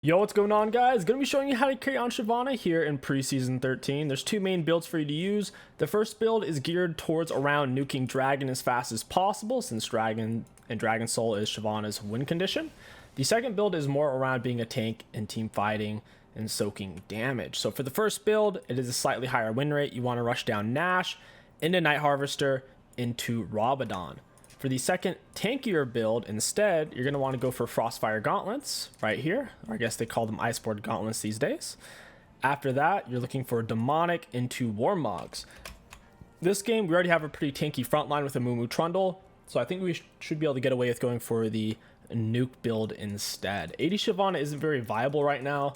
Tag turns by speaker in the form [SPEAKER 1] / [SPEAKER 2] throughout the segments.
[SPEAKER 1] Yo, what's going on, guys? Gonna be showing you how to carry on Shyvana here in preseason 13. There's two main builds for you to use. The first build is geared towards around nuking Dragon as fast as possible, since Dragon and Dragon Soul is Shyvana's win condition. The second build is more around being a tank and team fighting and soaking damage. So for the first build, it is a slightly higher win rate. You want to rush down Nash into Night Harvester into Rabadon. For the second tankier build, instead, you're going to want to go for Frostfire Gauntlets right here. Or I guess they call them Iceborne Gauntlets these days. After that, you're looking for Demonic into Warmogs. This game, we already have a pretty tanky front line with a Mumu Trundle, so I think we should be able to get away with going for the nuke build instead. 80 Shyvana isn't very viable right now.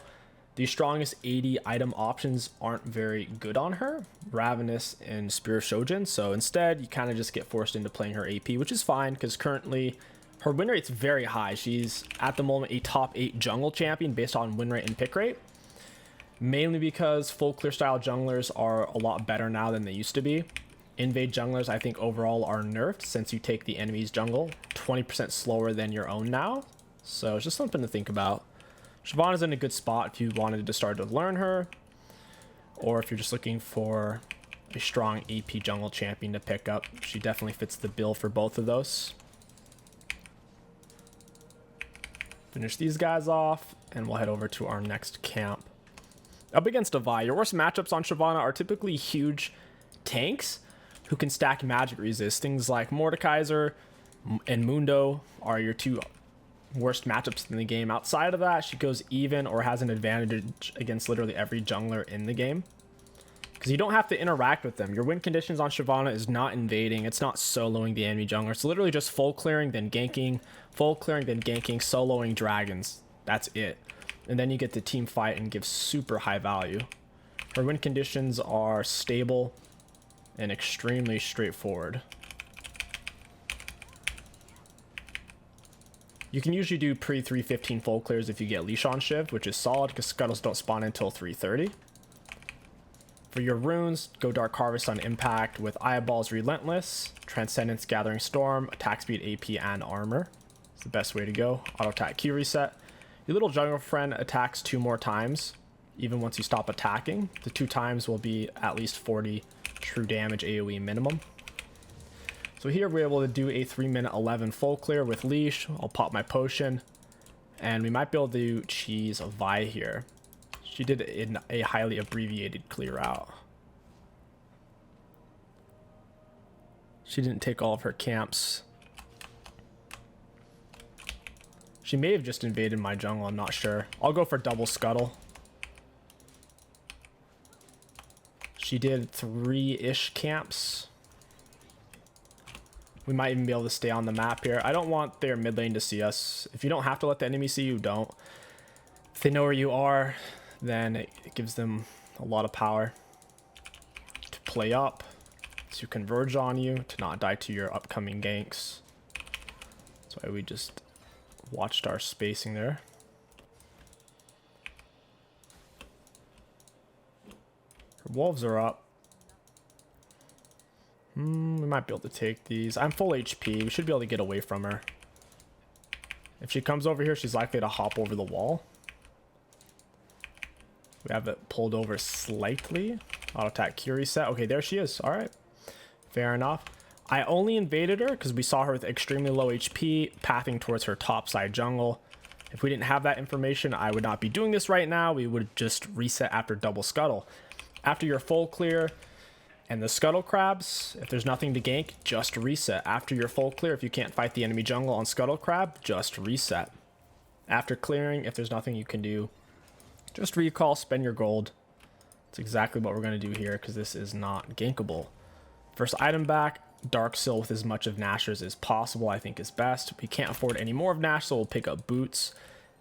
[SPEAKER 1] The strongest 80 item options aren't very good on her, Ravenous and Spear of Shojin, so instead you kind of just get forced into playing her AP, which is fine because currently her win rate's very high. She's at the moment a top 8 jungle champion based on win rate and pick rate, mainly because full clear style junglers are a lot better now than they used to be. Invade junglers I think overall are nerfed since you take the enemy's jungle 20% slower than your own now, so it's just something to think about. Shyvana's in a good spot if you wanted to start to learn her, or if you're just looking for a strong AP jungle champion to pick up. She definitely fits the bill for both of those. Finish these guys off, and we'll head over to our next camp. Up against Vi, your worst matchups on Shyvana are typically huge tanks who can stack magic resist. Things like Mordekaiser and Mundo are your two worst matchups in the game. Outside of that, she goes even or has an advantage against literally every jungler in the game because you don't have to interact with them. Your win conditions on Shyvana is not invading, it's not soloing the enemy jungler. It's literally just full clearing, then ganking, full clearing, then ganking, soloing dragons. That's it. And then you get the team fight and give super high value. Her win conditions are stable and extremely straightforward. You can usually do pre-315 full clears if you get Leash on Shiv, which is solid because scuttles don't spawn until 330. For your runes, go Dark Harvest on Impact with Eyeballs Relentless, Transcendence Gathering Storm, attack speed, AP, and armor. It's the best way to go. Auto attack Q reset. Your little jungle friend attacks 2 more times, even once you stop attacking. The 2 times will be at least 40 true damage AoE minimum. So here we're able to do a 3-minute 11 full clear with Leash. I'll pop my potion, and we might be able to cheese Vi here. She did it in a highly abbreviated clear out. She didn't take all of her camps. She may have just invaded my jungle, I'm not sure. I'll go for double scuttle. She did 3-ish camps. We might even be able to stay on the map here. I don't want their mid lane to see us. If you don't have to let the enemy see you, don't. If they know where you are, then it gives them a lot of power to play up, to converge on you, to not die to your upcoming ganks. That's why we just watched our spacing there. Her wolves are up. We might be able to take these. I'm full HP. We should be able to get away from her. If she comes over here, she's likely to hop over the wall. We have it pulled over slightly. Auto attack Q reset. Okay, there she is. All right. Fair enough. I only invaded her because we saw her with extremely low HP, pathing towards her top side jungle. If we didn't have that information, I would not be doing this right now. We would just reset after double scuttle. After your full clear and the scuttle crabs, if there's nothing to gank, just reset. After your full clear, if you can't fight the enemy jungle on scuttle crab, just reset. After clearing, if there's nothing you can do, just recall, spend your gold. That's exactly what we're going to do here because this is not gankable. First item back, Dark Seal with as much of Nash's as possible I think is best. We can't afford any more of Nash, so we'll pick up Boots.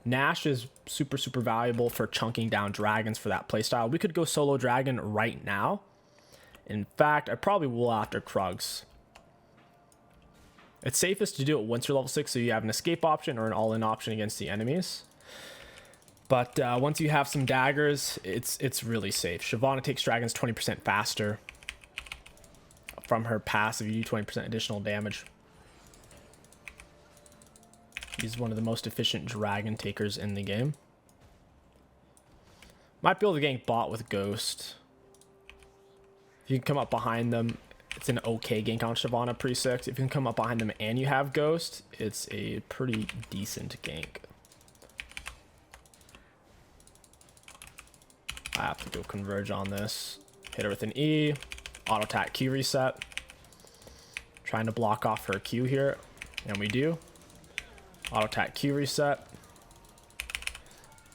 [SPEAKER 1] Nash is super valuable for chunking down dragons for that playstyle. We could go solo dragon right now. In fact, I probably will after Krugs. It's safest to do it once you're level 6 so you have an escape option or an all-in option against the enemies. But once you have some daggers, it's really safe. Shyvana takes dragons 20% faster from her passive. You do 20% additional damage. He's one of the most efficient dragon takers in the game. Might be able to gank bot with Ghost. If you can come up behind them, it's an okay gank on Shyvana pre-6. If you can come up behind them and you have Ghost, it's a pretty decent gank. I have to go converge on this. Hit her with an E. Auto attack Q reset. Trying to block off her Q here. And we do. Auto attack Q reset.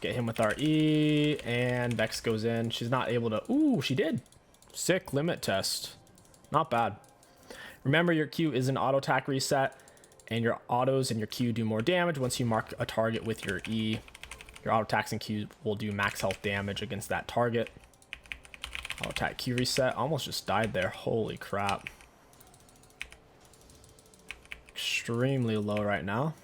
[SPEAKER 1] Get him with our E. And Vex goes in. She's not able to... Ooh, she did. Sick limit test. Not bad. Remember, your Q is an auto attack reset. And your autos and your Q do more damage once you mark a target with your E. Your auto attacks and Q will do max health damage against that target. Auto attack Q reset. Almost just died there. Holy crap. Extremely low right now.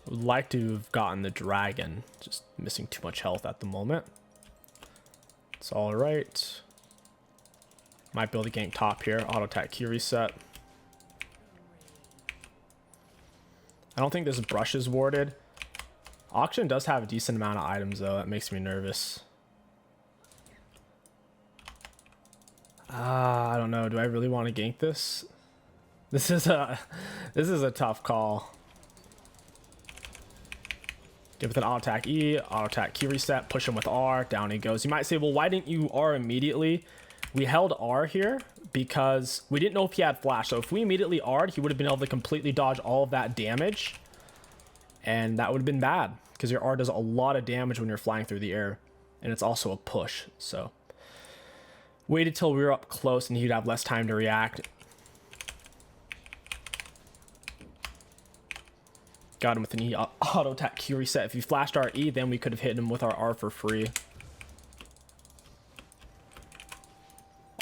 [SPEAKER 1] Would like to have gotten the dragon. Just missing too much health at the moment. It's alright. Might be able to gank top here. Auto attack Q reset. I don't think this brush is warded. Auction does have a decent amount of items though. That makes me nervous. I don't know. Do I really want to gank this? This is a tough call. Give it an auto attack E, auto attack Q reset, push him with R, down he goes. You might say, well, why didn't you R immediately? We held R here because we didn't know if he had flash. So if we immediately R'd, he would have been able to completely dodge all of that damage. And that would have been bad because your R does a lot of damage when you're flying through the air. And it's also a push. So waited till we were up close and he'd have less time to react. Got him with an E auto attack Q reset. If you flashed our E, then we could have hit him with our R for free.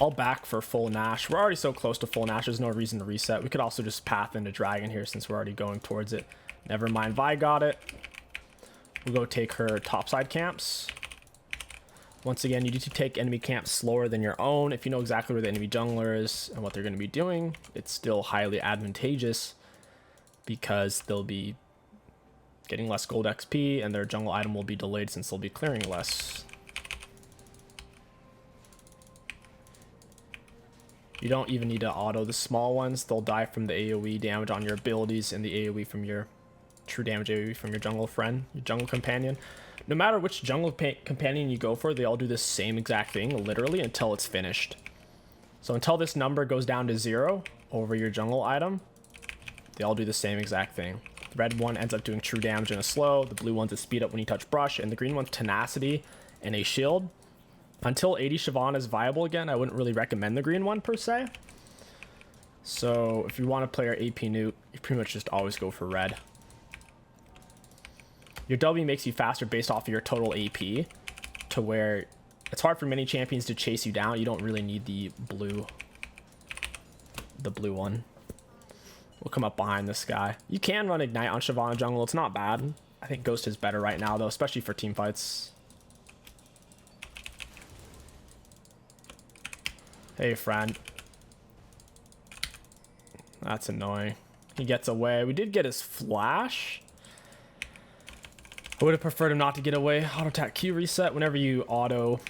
[SPEAKER 1] All back for full Nash. We're already so close to full Nash. There's no reason to reset. We could also just path into Dragon here since we're already going towards it. Never mind. Vi got it. We'll go take her topside camps. Once again, you need to take enemy camps slower than your own. If you know exactly where the enemy jungler is and what they're going to be doing, it's still highly advantageous because they'll be getting less gold XP and their jungle item will be delayed since they'll be clearing less. You don't even need to auto the small ones. They'll die from the AoE damage on your abilities and the AoE from your true damage AoE from your jungle friend, your jungle companion. No matter which jungle companion you go for, they all do the same exact thing, literally, until it's finished. So until this number goes down to 0 over your jungle item, they all do the same exact thing. The red one ends up doing true damage and a slow. The blue one's a speed up when you touch brush, and the green one's tenacity and a shield. Until 80 Shyvana is viable again, I wouldn't really recommend the green one per se. So if you want to play our AP nuke, you pretty much just always go for red. Your W makes you faster based off of your total AP, to where it's hard for many champions to chase you down. You don't really need the blue one. We'll come up behind this guy. You can run Ignite on Shyvana jungle. It's not bad. I think Ghost is better right now though, especially for team fights. Hey, friend. That's annoying. He gets away. We did get his flash. I would have preferred him not to get away. Auto attack Q reset. Whenever you auto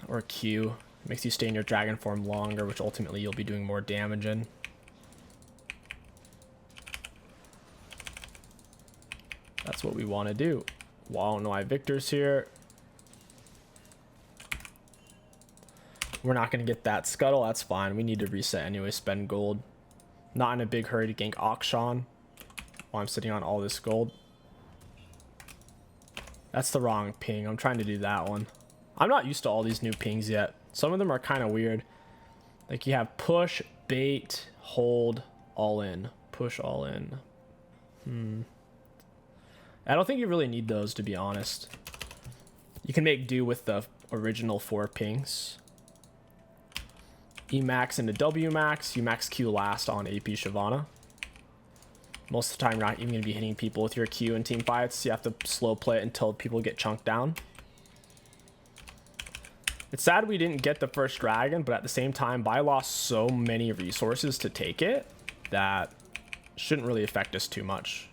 [SPEAKER 1] or Q, it makes you stay in your dragon form longer, which ultimately you'll be doing more damage in. That's what we want to do. Wow, no, I Victor's here. We're not going to get that scuttle. That's fine. We need to reset anyway. Spend gold. Not in a big hurry to gank Auction while I'm sitting on all this gold. That's the wrong ping. I'm trying to do that one. I'm not used to all these new pings yet. Some of them are kind of weird. Like you have push, bait, hold, all in. Push, all in. I don't think you really need those, to be honest. You can make do with the original 4 pings. E max into W max. You max Q last on AP Shyvana. Most of the time, you're not even going to be hitting people with your Q in team fights. You have to slow play it until people get chunked down. It's sad we didn't get the first dragon, but at the same time, Vi lost so many resources to take it that shouldn't really affect us too much.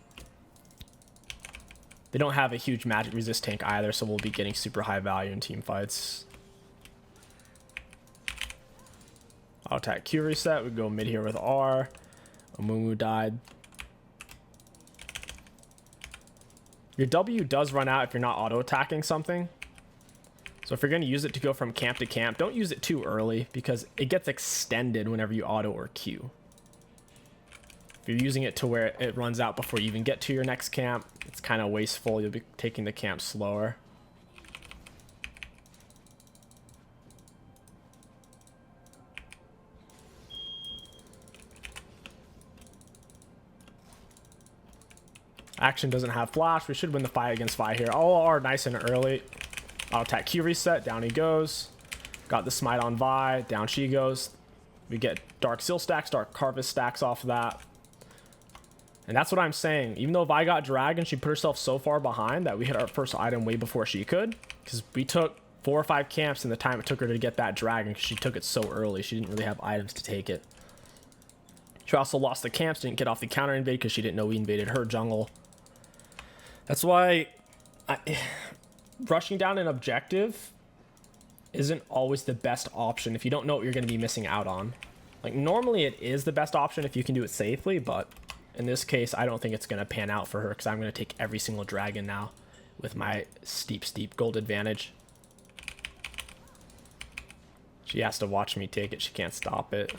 [SPEAKER 1] They don't have a huge magic resist tank either, so we'll be getting super high value in team fights. Auto attack Q reset. We go mid here with R. Amumu died. Your W does run out if you're not auto attacking something. So if you're going to use it to go from camp to camp, don't use it too early because it gets extended whenever you auto or Q. If you're using it to where it runs out before you even get to your next camp, it's kind of wasteful. You'll be taking the camp slower. Action doesn't have flash. We should win the fight against Vi here. All are nice and early. Auto attack Q reset. Down he goes. Got the smite on Vi. Down she goes. We get Dark Seal stacks, Dark Harvest stacks off of that. And that's what I'm saying. Even though Vi got Dragon, she put herself so far behind that we hit our first item way before she could. Because we took 4 or 5 camps in the time it took her to get that Dragon because she took it so early. She didn't really have items to take it. She also lost the camps, didn't get off the counter invade because she didn't know we invaded her jungle. That's why rushing down an objective isn't always the best option if you don't know what you're going to be missing out on. Like, normally it is the best option if you can do it safely, but in this case, I don't think it's going to pan out for her because I'm going to take every single dragon now with my steep gold advantage. She has to watch me take it. She can't stop it.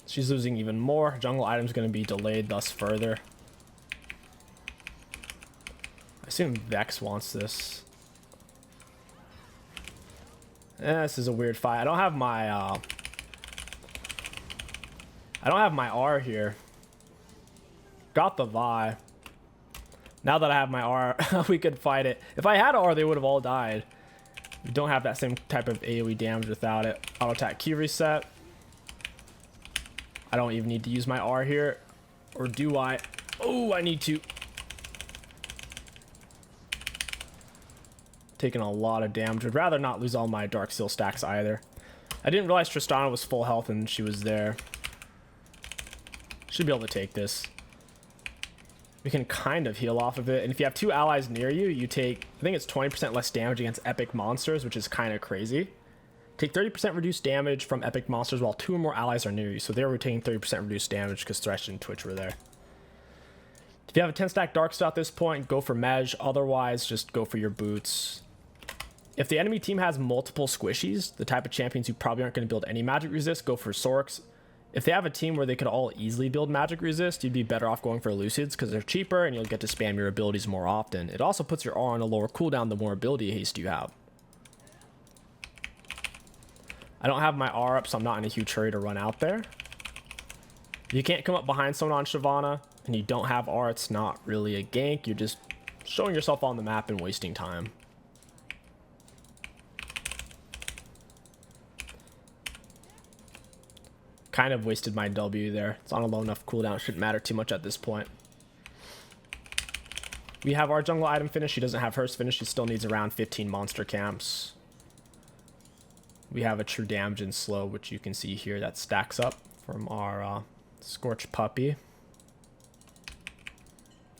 [SPEAKER 1] She's losing even more. Jungle item's going to be delayed thus further. I assume Vex wants this. This is a weird fight. I don't have my R here. Got the Vi. Now that I have my R, we could fight it. If I had R, they would have all died. We don't have that same type of AoE damage without it. Auto attack Q reset. I don't even need to use my R here. Or do I? Oh, I need to. Taking a lot of damage. I'd rather not lose all my Dark Seal stacks either. I didn't realize Tristana was full health and she was there. Should be able to take this. We can kind of heal off of it. And if you have 2 allies near you, you take, I think it's 20% less damage against epic monsters, which is kind of crazy. Take 30% reduced damage from epic monsters while 2 or more allies are near you. So they were taking 30% reduced damage because Thresh and Twitch were there. If you have a 10 stack Darksteel at this point, go for Mej. Otherwise, just go for your boots. If the enemy team has multiple squishies, the type of champions who probably aren't going to build any magic resist, go for Sorks. If they have a team where they could all easily build magic resist, you'd be better off going for Lucids because they're cheaper and you'll get to spam your abilities more often. It also puts your R on a lower cooldown the more ability haste you have. I don't have my R up, so I'm not in a huge hurry to run out there. If you can't come up behind someone on Shyvana and you don't have R, it's not really a gank. You're just showing yourself on the map and wasting time. Kind of wasted my W there. It's on a low enough cooldown. It shouldn't matter too much at this point. We have our jungle item finished. She doesn't have hers finished. She still needs around 15 monster camps. We have a true damage and slow, which you can see here that stacks up from our Scorch Puppy.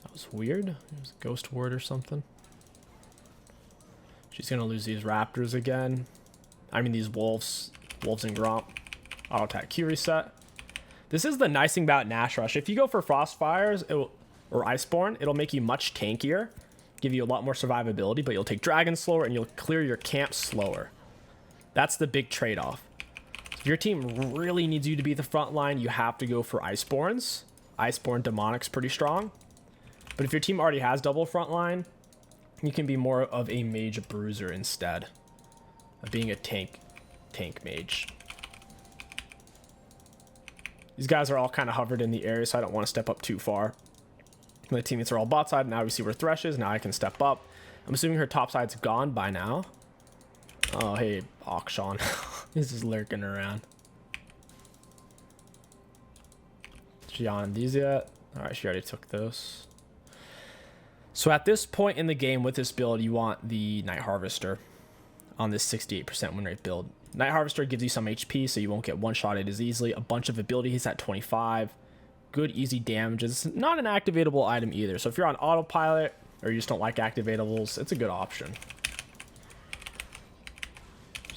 [SPEAKER 1] That was weird. It was a ghost ward or something. She's going to lose these raptors again. I mean, these wolves. Wolves and Gromp. Auto attack Q reset. This is the nice thing about Nash Rush. If you go for Frostfires or Iceborne, it'll make you much tankier, give you a lot more survivability, but you'll take Dragon slower and you'll clear your camp slower. That's the big trade-off. If your team really needs you to be the front line, you have to go for Iceborns. Iceborne Demonic's pretty strong. But if your team already has double front line, you can be more of a mage bruiser instead of being a tank mage. These guys are all kind of hovered in the area, so I don't want to step up too far. My teammates are all bot side. Now we see where Thresh is. Now I can step up. I'm assuming her top side's gone by now. Oh, hey, Akshan. He's just lurking around. She on these yet? Alright, she already took those. So at this point in the game with this build, you want the Night Harvester on this 68% win rate build. Night Harvester gives you some HP, so you won't get one-shotted as easily. A bunch of ability hits at 25. good easy damage. It's not an activatable item either, so if you're on autopilot or you just don't like activatables, it's a good option.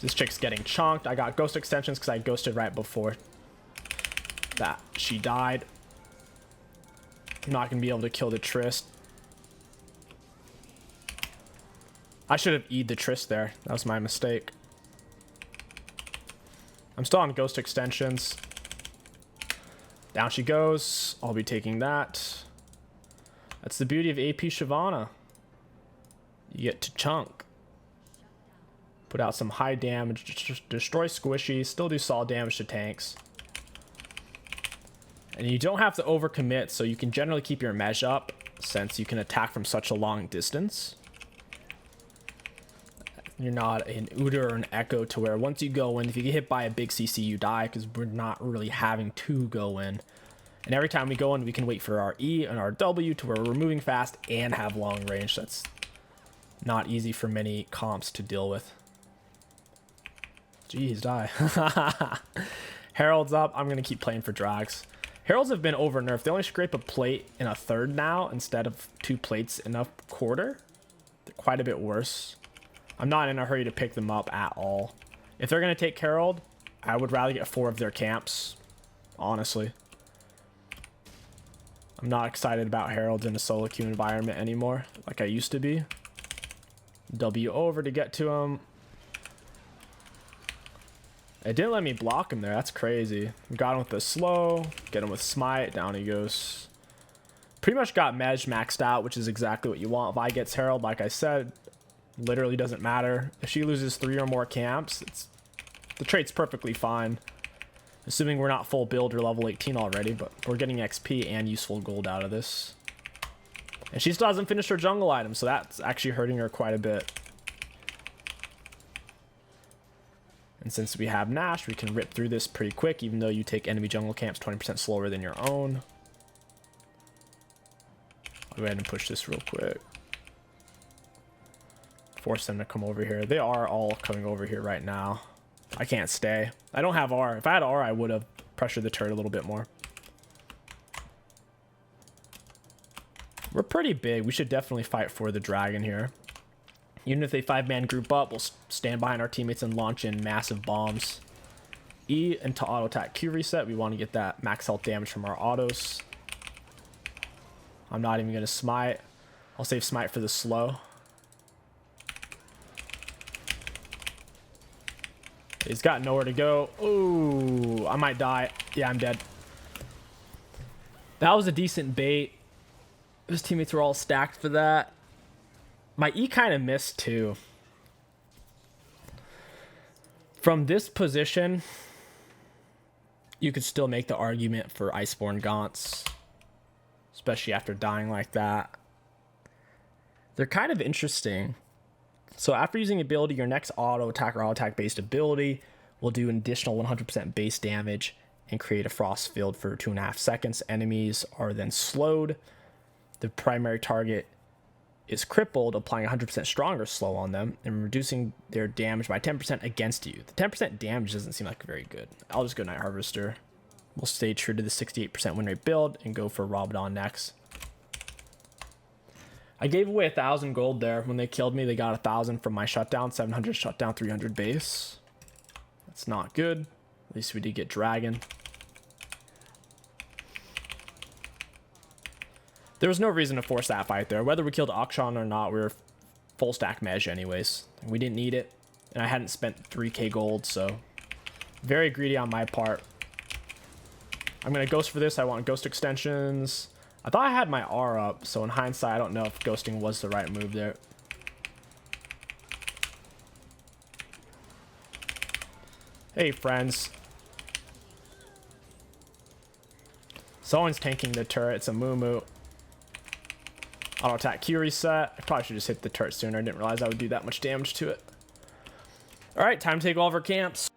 [SPEAKER 1] This chick's getting chunked. I got ghost extensions because I ghosted right before that she died. I'm not gonna be able to kill the Trist. I should have E'd the Trist there. That was my mistake. I'm still on ghost extensions. Down she goes. I'll be taking that. That's the beauty of AP Shyvana. You get to chunk. Put out some high damage, destroy squishies, still do solid damage to tanks. And you don't have to overcommit, so you can generally keep your mesh up since you can attack from such a long distance. You're not an Udyr or an Echo to where once you go in, if you get hit by a big CC, you die, because we're not really having to go in. And every time we go in, we can wait for our E and our W to where we're moving fast and have long range. That's not easy for many comps to deal with. Jeez, die. Herald's up. I'm going to keep playing for drags. Heralds have been over nerfed. They only scrape a plate in a third now instead of 2 plates in a quarter. They're quite a bit worse. I'm not in a hurry to pick them up at all. If they're going to take Herald, I would rather get 4 of their camps, honestly. I'm not excited about Heralds in a solo queue environment anymore like I used to be. W over to get to him. It didn't let me block him there. That's crazy. Got him with the slow. Get him with smite. Down he goes. Pretty much got Mej maxed out, which is exactly what you want. Vi gets Herald, like I said, literally doesn't matter. If she loses 3 or more camps, the trait's perfectly fine. Assuming we're not full build or level 18 already, but we're getting XP and useful gold out of this. And she still hasn't finished her jungle item, so that's actually hurting her quite a bit. And since we have Nash, we can rip through this pretty quick, even though you take enemy jungle camps 20% slower than your own. I'll go ahead and push this real quick. Force them to come over here. They are all coming over here right now. I can't stay. I don't have R. If I had R, I would have pressured the turret a little bit more. We're pretty big. We should definitely fight for the dragon here. Even if they 5-man group up, we'll stand behind our teammates and launch in massive bombs. E into auto attack Q reset. We want to get that max health damage from our autos. I'm not even going to smite. I'll save smite for the slow. He's got nowhere to go. Ooh, I might die. Yeah, I'm dead. That was a decent bait. His teammates were all stacked for that. My E kind of missed too. From this position, you could still make the argument for Iceborne Gaunts, especially after dying like that. They're kind of interesting. So after using ability, your next auto attack or auto attack based ability will do an additional 100% base damage and create a frost field for 2.5 seconds. Enemies are then slowed. The primary target is crippled, applying 100% stronger slow on them and reducing their damage by 10% against you. The 10% damage doesn't seem like very good. I'll just go Night Harvester. We'll stay true to the 68% win rate build and go for Rabadon next. I gave away 1,000 gold there. When they killed me, they got 1,000 from my shutdown, 700 shutdown, 300 base. That's not good. At least we did get Dragon. There was no reason to force that fight there. Whether we killed Akshan or not, we were full stack Mej anyways. We didn't need it, and I hadn't spent 3k gold, so very greedy on my part. I'm going to ghost for this. I want ghost extensions. I thought I had my R up, so in hindsight, I don't know if ghosting was the right move there. Hey, friends. Someone's tanking the turret. It's a Moo. Auto attack Q reset. I probably should just hit the turret sooner. I didn't realize I would do that much damage to it. All right, time to take all of our camps.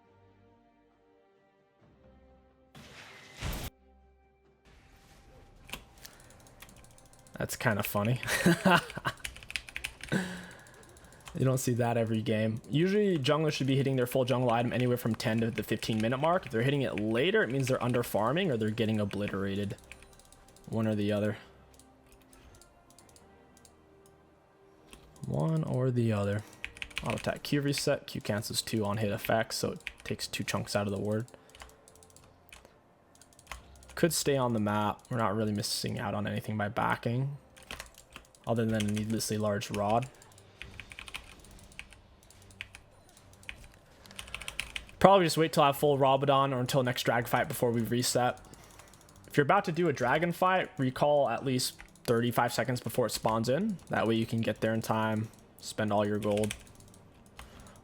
[SPEAKER 1] That's kind of funny. You don't see that every game. Usually junglers should be hitting their full jungle item anywhere from 10 to the 15-minute mark. If they're hitting it later, it means they're under farming or they're getting obliterated. One or the other. One or the other. Auto attack Q reset. Q cancels 2 on hit effects, so it takes 2 chunks out of the word. Could stay on the map. We're not really missing out on anything by backing, other than a needlessly large rod. Probably just wait till I have full Rabadon or until next drag fight before we reset. If you're about to do a dragon fight, recall at least 35 seconds before it spawns in. That way you can get there in time, spend all your gold.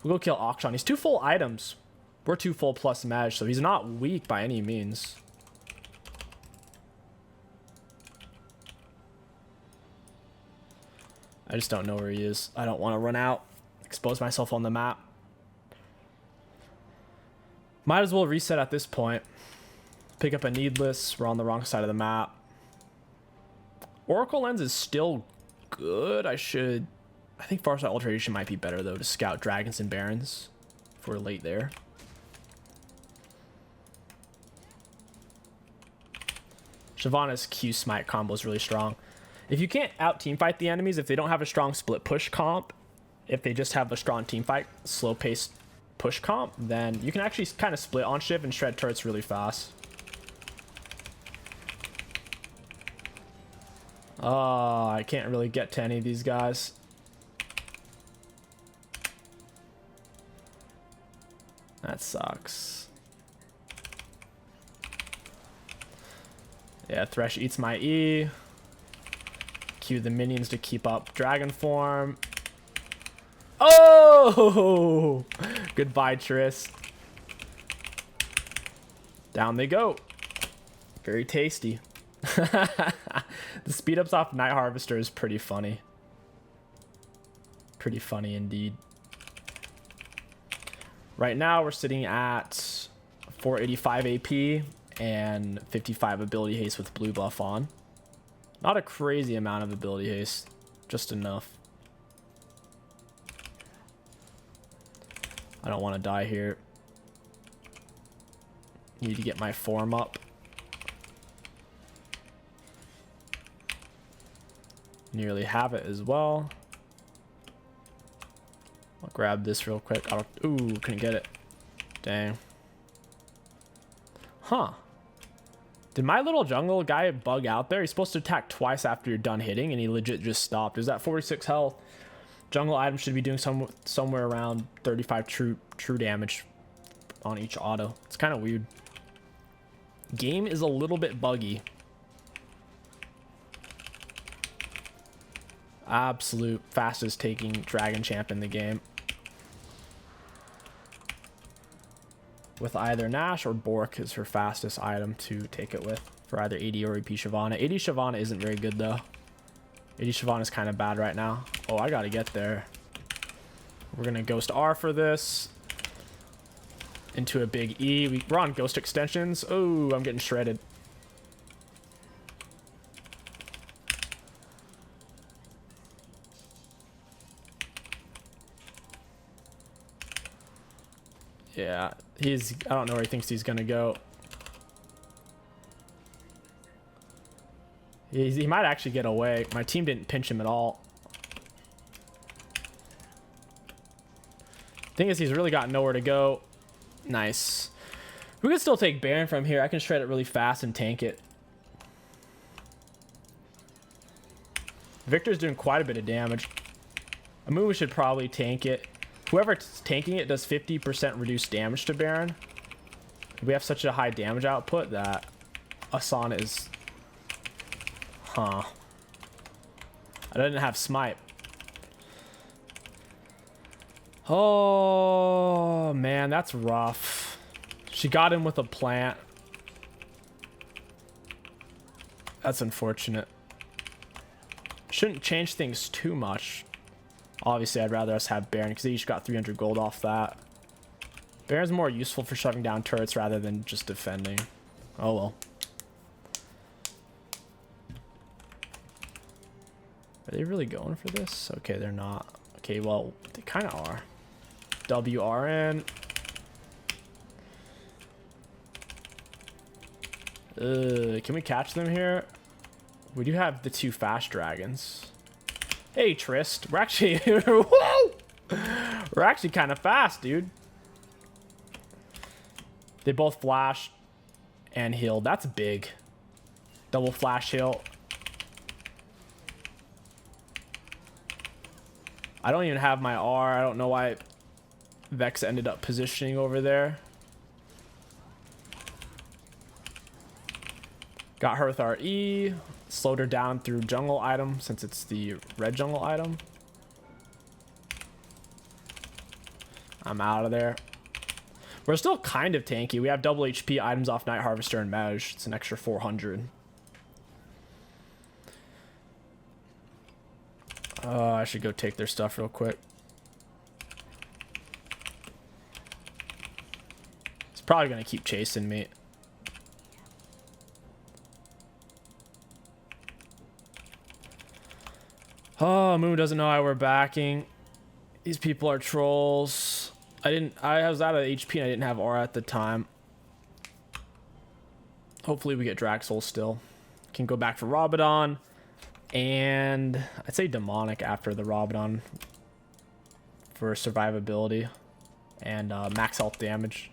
[SPEAKER 1] We'll go kill Akshan. He's 2 full items. We're 2 full plus Maj, so he's not weak by any means. I just don't know where he is. I don't want to run out, expose myself on the map. Might as well reset at this point. Pick up a needless. We're on the wrong side of the map. Oracle Lens is still good. I think Farsight Alteration might be better though to scout dragons and barons if we're late there. Shyvana's Q smite combo is really strong. If you can't out teamfight the enemies, if they don't have a strong split push comp, if they just have a strong teamfight, slow paced push comp, then you can actually kind of split on Shiv and shred turrets really fast. Oh, I can't really get to any of these guys. That sucks. Yeah, Thresh eats my E. Cue the minions to keep up dragon form. Oh! Goodbye, Triss. Down they go. Very tasty. The speed ups off Night Harvester is pretty funny. Pretty funny indeed. Right now we're sitting at 485 AP and 55 ability haste with blue buff on. Not a crazy amount of ability haste, just enough. I don't want to die here. Need to get my form up. Nearly have it as well. I'll grab this real quick. Ooh, couldn't get it. Dang. Huh. Did my little jungle guy bug out there? He's supposed to attack twice after you're done hitting, and he legit just stopped. Is that 46 health? Jungle items should be doing somewhere around 35 true damage on each auto. It's kind of weird. Game is a little bit buggy. Absolute fastest taking dragon champ in the game. With either Nash or Bork is her fastest item to take it with for either AD or AP Shyvana. AD Shyvana isn't very good though. AD Shyvana is kind of bad right now. Oh, I gotta get there. We're gonna Ghost R for this. Into a big E. We're on Ghost extensions. Oh, I'm getting shredded. Yeah, I don't know where he thinks he's gonna go. He might actually get away. My team didn't pinch him at all. Thing is, he's really got nowhere to go. Nice. We can still take Baron from here. I can shred it really fast and tank it. Victor's doing quite a bit of damage. Amumu should probably tank it. Whoever's tanking it does 50% reduced damage to Baron. We have such a high damage output that Asana is... Huh. I didn't have smite. Oh, man, that's rough. She got him with a plant. That's unfortunate. Shouldn't change things too much. Obviously, I'd rather us have Baron because they each got 300 gold off that. Baron's more useful for shoving down turrets rather than just defending. Oh well. Are they really going for this? Okay, they're not. Okay, well, they kind of are. WRN. Can we catch them here? We do have the 2 fast dragons. Hey, Trist. We're actually... Whoa! We're actually kind of fast, dude. They both flash and heal. That's big. Double flash heal. I don't even have my R. I don't know why Vex ended up positioning over there. Got her with our E. Slowed her down through jungle item since it's the red jungle item. I'm out of there. We're still kind of tanky. We have double HP items off Night Harvester and Mej. It's an extra 400. I should go take their stuff real quick. It's probably going to keep chasing me. Oh, Moon doesn't know why we're backing. These people are trolls. I was out of HP and I didn't have aura at the time. Hopefully we get Draxel still. Can go back for Rabadon. And I'd say Demonic after the Rabadon for survivability and max health damage.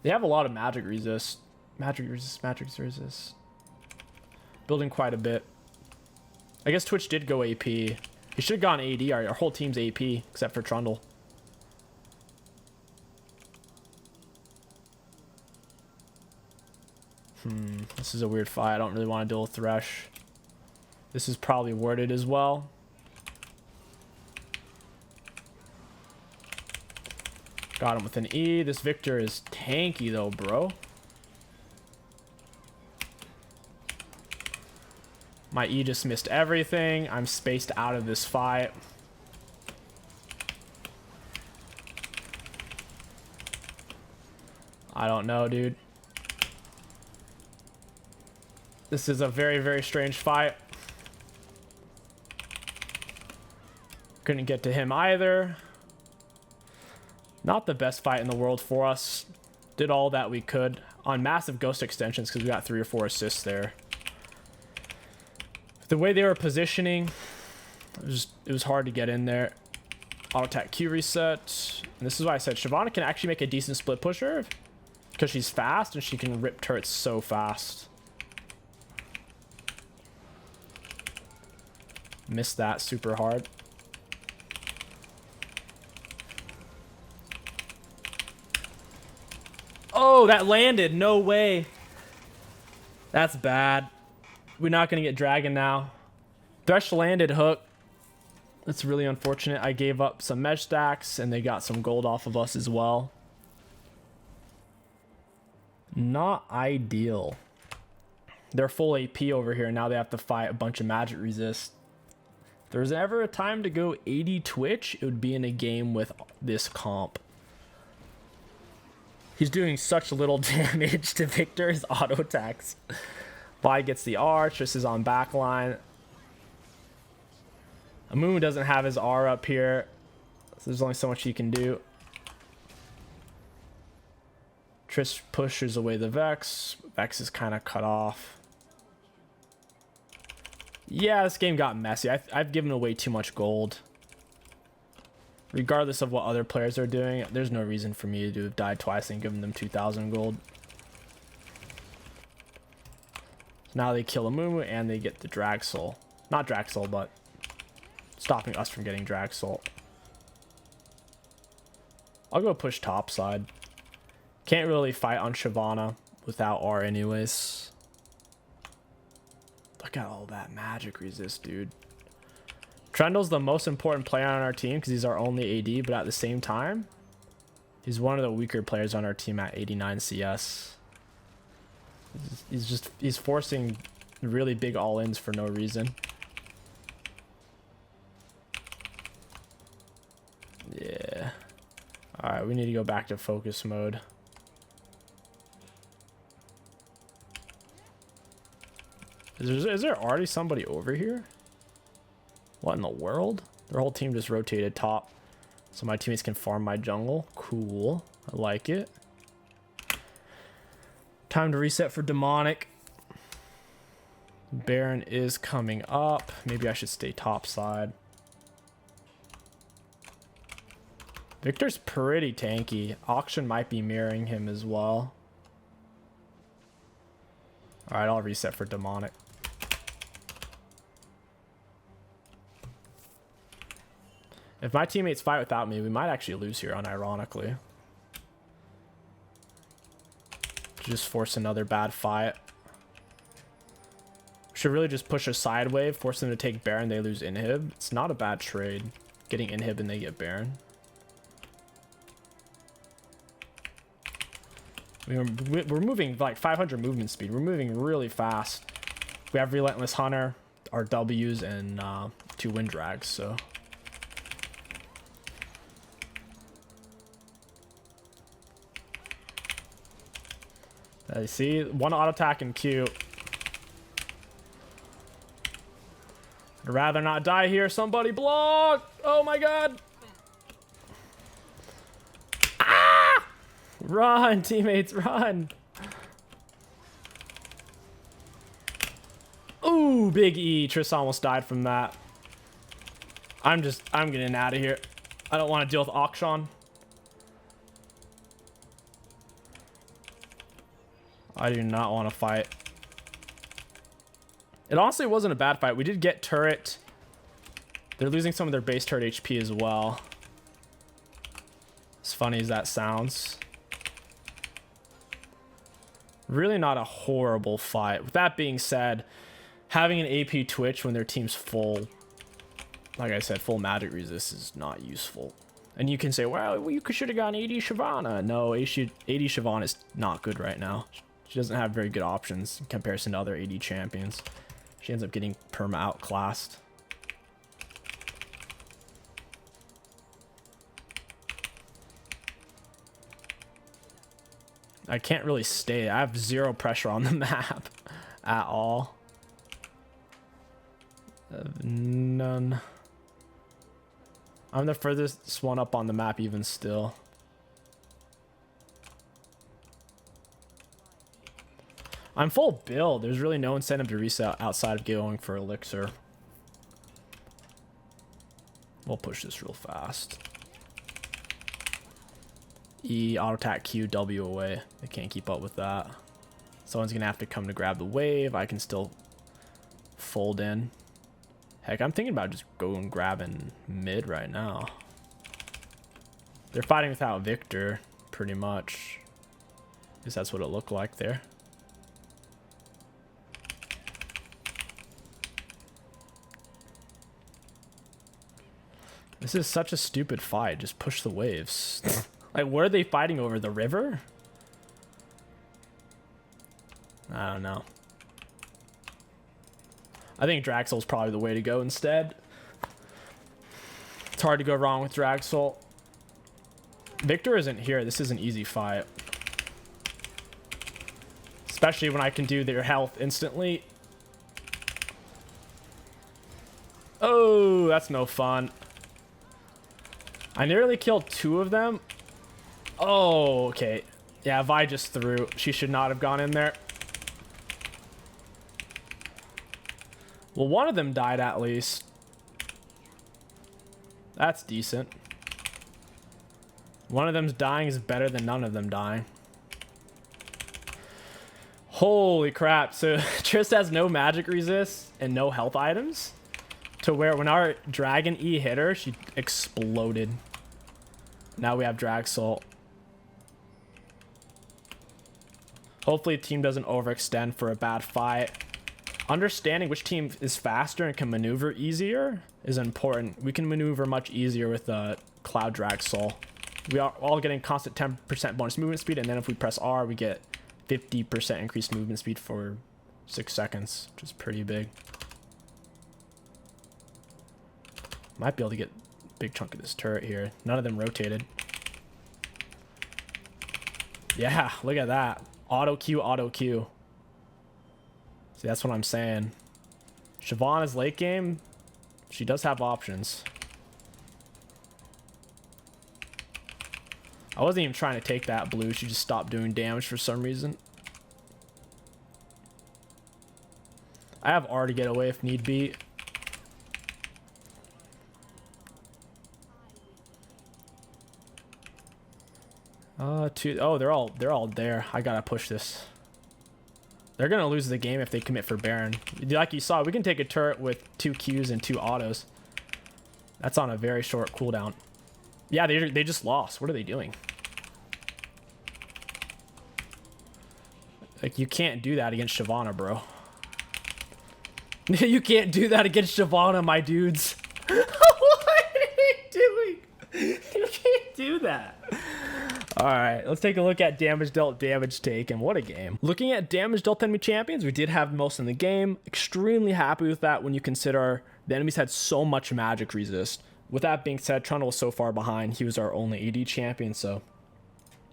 [SPEAKER 1] They have a lot of magic resist. Magic resist. Building quite a bit. I guess Twitch did go AP. He should have gone AD. Our whole team's AP except for Trundle. This is a weird fight. I don't really want to deal with Thresh. This is probably worded as well. Got him with an E. This Victor is tanky though, bro. My E just missed everything. I'm spaced out of this fight. I don't know, dude. This is a very, very strange fight. Couldn't get to him either. Not the best fight in the world for us. Did all that we could on massive ghost extensions because we got 3 or 4 assists there. The way they were positioning, it was hard to get in there. Auto attack Q reset. And this is why I said Shyvana can actually make a decent split pusher because she's fast and she can rip turrets so fast. Missed that super hard. Oh, that landed. No way. That's bad. We're not going to get Dragon now. Thresh landed hook. That's really unfortunate. I gave up some mesh stacks and they got some gold off of us as well. Not ideal. They're full AP over here. Now they have to fight a bunch of magic resist. If there's ever a time to go 80 Twitch, it would be in a game with this comp. He's doing such little damage to Victor's auto attacks. Vi gets the R. Triss is on backline. Amumu doesn't have his R up here, so there's only so much he can do. Triss pushes away the Vex. Vex is kind of cut off. Yeah, this game got messy. I've given away too much gold. Regardless of what other players are doing, there's no reason for me to have died twice and given them 2,000 gold. So now they kill Amumu and they get the Drag Soul. Not Drag Soul, but stopping us from getting Drag Soul. I'll go push top side. Can't really fight on Shyvana without R anyways. Look at all that magic resist, dude. Trundle's the most important player on our team because he's our only AD, but at the same time, he's one of the weaker players on our team at 89 CS. He's forcing really big all-ins for no reason. Yeah. Alright, we need to go back to focus mode. Is there already somebody over here? What in the world? Their whole team just rotated top. So my teammates can farm my jungle. Cool. I like it. Time to reset for Demonic. Baron is coming up. Maybe I should stay top side. Victor's pretty tanky. Auction might be mirroring him as well. Alright, I'll reset for demonic. If my teammates fight without me, we might actually lose here, unironically. Just force another bad fight. Should really just push a side wave, force them to take Baron, they lose inhib. It's not a bad trade. Getting inhib and they get Baron. We're moving like 500 movement speed. We're moving really fast. We have Relentless Hunter, our W's, and 2 wind drags, so... I see 1 auto attack and Q. I'd rather not die here. Somebody block! Oh my god! Ah! Run, teammates, run! Ooh, big E. Triss almost died from that. I'm getting out of here. I don't want to deal with Auction. I do not want to fight. It honestly wasn't a bad fight. We did get turret. They're losing some of their base turret HP as well. As funny as that sounds. Really not a horrible fight. With that being said, having an AP Twitch when their team's full, like I said, full magic resist is not useful. And you can say, well, you should have gone AD Shyvana. No, AD Shyvana is not good right now. She doesn't have very good options in comparison to other AD champions. She ends up getting perma outclassed. I can't really stay. I have 0 pressure on the map at all. None. I'm the furthest one up on the map even still. I'm full build. There's really no incentive to reset outside of going for elixir. We'll push this real fast. E, auto attack, Q, W away. They can't keep up with that. Someone's gonna have to come to grab the wave. I can still fold in. Heck, I'm thinking about just going grabbing mid right now. They're fighting without Victor, pretty much. Because that's what it looked like there. This is such a stupid fight. Just push the waves. Like, what are they fighting over? The river? I don't know. I think Draxel's probably the way to go instead. It's hard to go wrong with Draxel. Victor isn't here. This is an easy fight. Especially when I can do their health instantly. Oh, that's no fun. I nearly killed 2 of them. Oh, okay. Yeah, Vi just threw. She should not have gone in there. Well, one of them died at least. That's decent. One of them's dying is better than none of them dying. Holy crap. So Triss has no magic resist and no health items. To where when our Dragon E hit her, she exploded. Now we have Draxel. Hopefully the team doesn't overextend for a bad fight. Understanding which team is faster and can maneuver easier is important. We can maneuver much easier with Cloud Draxel. We are all getting constant 10% bonus movement speed, and then if we press R, we get 50% increased movement speed for 6 seconds, which is pretty big. Might be able to get a big chunk of this turret here. None of them rotated. Yeah, look at that. Auto Q, auto Q. See, that's what I'm saying. Shyvana's late game, she does have options. I wasn't even trying to take that blue. She just stopped doing damage for some reason. I have R to get away if need be. Oh, they're all there. I gotta push this. They're gonna lose the game if they commit for Baron. Like you saw, we can take a turret with 2 Qs and 2 autos. That's on a very short cooldown. Yeah, they just lost. What are they doing? Like, you can't do that against Shyvana, bro. You can't do that against Shyvana, my dudes. What are you doing? You can't do that. All right, let's take a look at damage dealt, damage taken. What a game. Looking at damage dealt enemy champions, we did have most in the game. Extremely happy with that when you consider the enemies had so much magic resist. With that being said, Trundle was so far behind. He was our only AD champion, so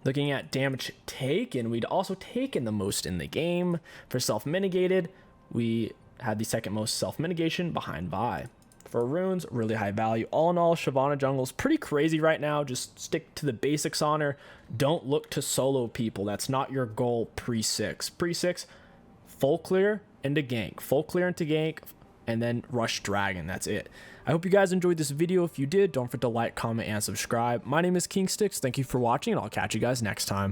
[SPEAKER 1] looking at damage taken, we'd also taken the most in the game. For self-mitigated, we had the second most self-mitigation behind Vi. For runes, really high value. All in all, Shyvana jungle is pretty crazy right now. Just stick to the basics on her. Don't look to solo people. That's not your goal pre-6. Pre-6, full clear into gank. Full clear into gank, and then rush dragon. That's it. I hope you guys enjoyed this video. If you did, don't forget to like, comment, and subscribe. My name is King Sticks. Thank you for watching, and I'll catch you guys next time.